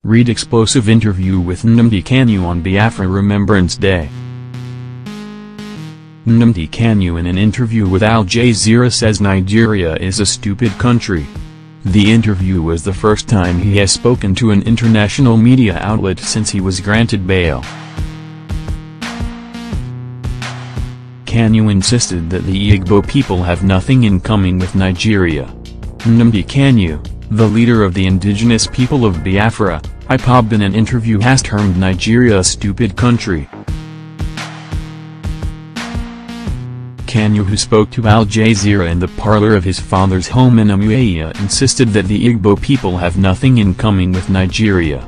Read explosive interview with Nnamdi Kanu on Biafra Remembrance Day. Nnamdi Kanu in an interview with Al Jazeera says Nigeria is a stupid country. The interview was the first time he has spoken to an international media outlet since he was granted bail. Kanu insisted that the Igbo people have nothing in common with Nigeria. Nnamdi Kanu, the leader of the indigenous people of Biafra, IPOB, in an interview has termed Nigeria a stupid country. Kanu, who spoke to Al Jazeera in the parlor of his father's home in Umuahia, insisted that the Igbo people have nothing in common with Nigeria.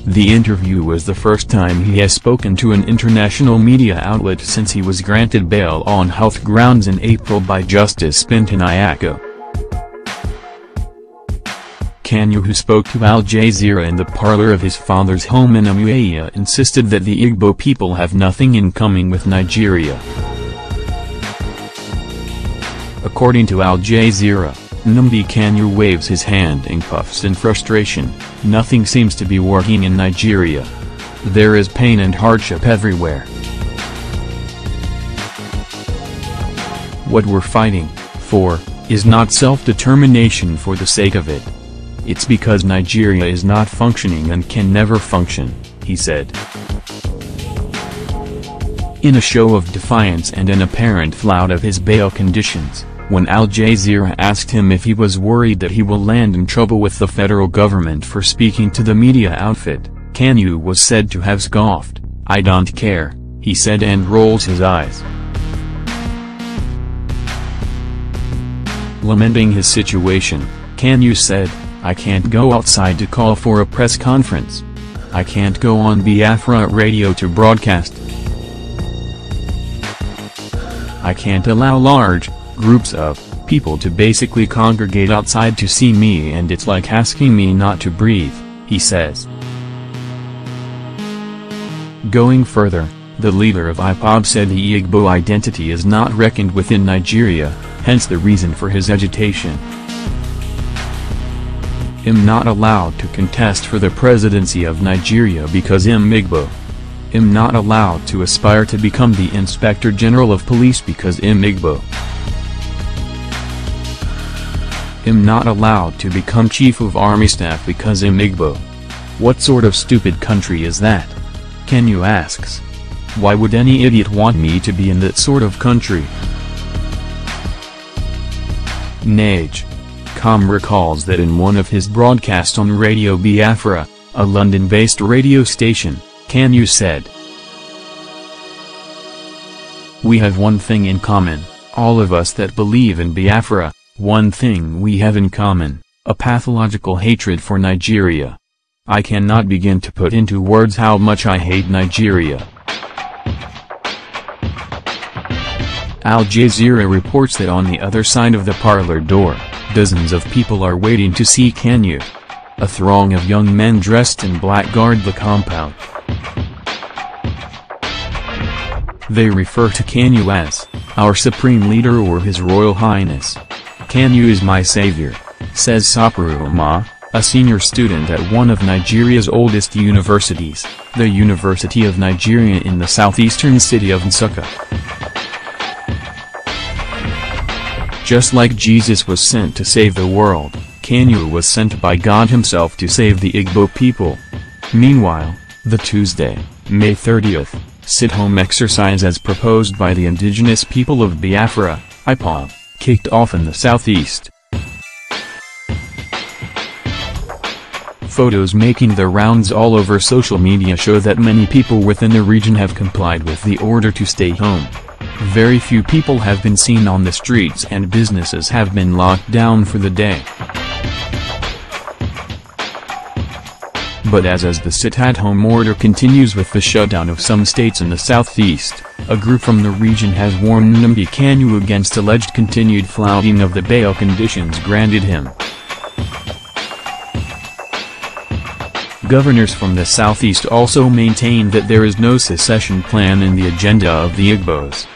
The interview was the first time he has spoken to an international media outlet since he was granted bail on health grounds in April by Justice Binta Nyako. Kanu, who spoke to Al Jazeera in the parlor of his father's home in Umuahia, insisted that the Igbo people have nothing in common with Nigeria. According to Al Jazeera, Nnamdi Kanu waves his hand and puffs in frustration. Nothing seems to be working in Nigeria. There is pain and hardship everywhere. What we're fighting for is not self-determination for the sake of it. It's because Nigeria is not functioning and can never function, he said. In a show of defiance and an apparent flout of his bail conditions, when Al Jazeera asked him if he was worried that he will land in trouble with the federal government for speaking to the media outfit, Kanu was said to have scoffed. "I don't care," he said, and rolls his eyes. Lamenting his situation, Kanu said, "I can't go outside to call for a press conference. I can't go on Biafra radio to broadcast. I can't allow large groups of people to basically congregate outside to see me, and it's like asking me not to breathe," he says. Going further, the leader of IPOB said the Igbo identity is not reckoned within Nigeria, hence the reason for his agitation. "I'm not allowed to contest for the presidency of Nigeria because I'm Igbo. I'm not allowed to aspire to become the Inspector General of Police because I'm Igbo. I'm not allowed to become Chief of Army Staff because I'm Igbo. What sort of stupid country is that?" Kanu asks. "Why would any idiot want me to be in that sort of country?" Nnamdi recalls that in one of his broadcasts on Radio Biafra, a London-based radio station, Kanu said, "We have one thing in common, all of us that believe in Biafra, one thing we have in common, a pathological hatred for Nigeria. I cannot begin to put into words how much I hate Nigeria." Al Jazeera reports that on the other side of the parlor door, dozens of people are waiting to see Kanu. A throng of young men dressed in black guard the compound. They refer to Kanu as our Supreme Leader or His Royal Highness. "Kanu is my savior," says Saparu Uma, a senior student at one of Nigeria's oldest universities, the University of Nigeria in the southeastern city of Nsukka. Just like Jesus was sent to save the world, Kanu was sent by God himself to save the Igbo people. Meanwhile, the Tuesday, May 30th, sit-home exercise as proposed by the indigenous people of Biafra, IPOB, kicked off in the southeast. Photos making the rounds all over social media show that many people within the region have complied with the order to stay home. Very few people have been seen on the streets and businesses have been locked down for the day. But as the sit-at-home order continues with the shutdown of some states in the southeast, a group from the region has warned Nnamdi Kanu against alleged continued flouting of the bail conditions granted him. Governors from the southeast also maintain that there is no secession plan in the agenda of the Igbos.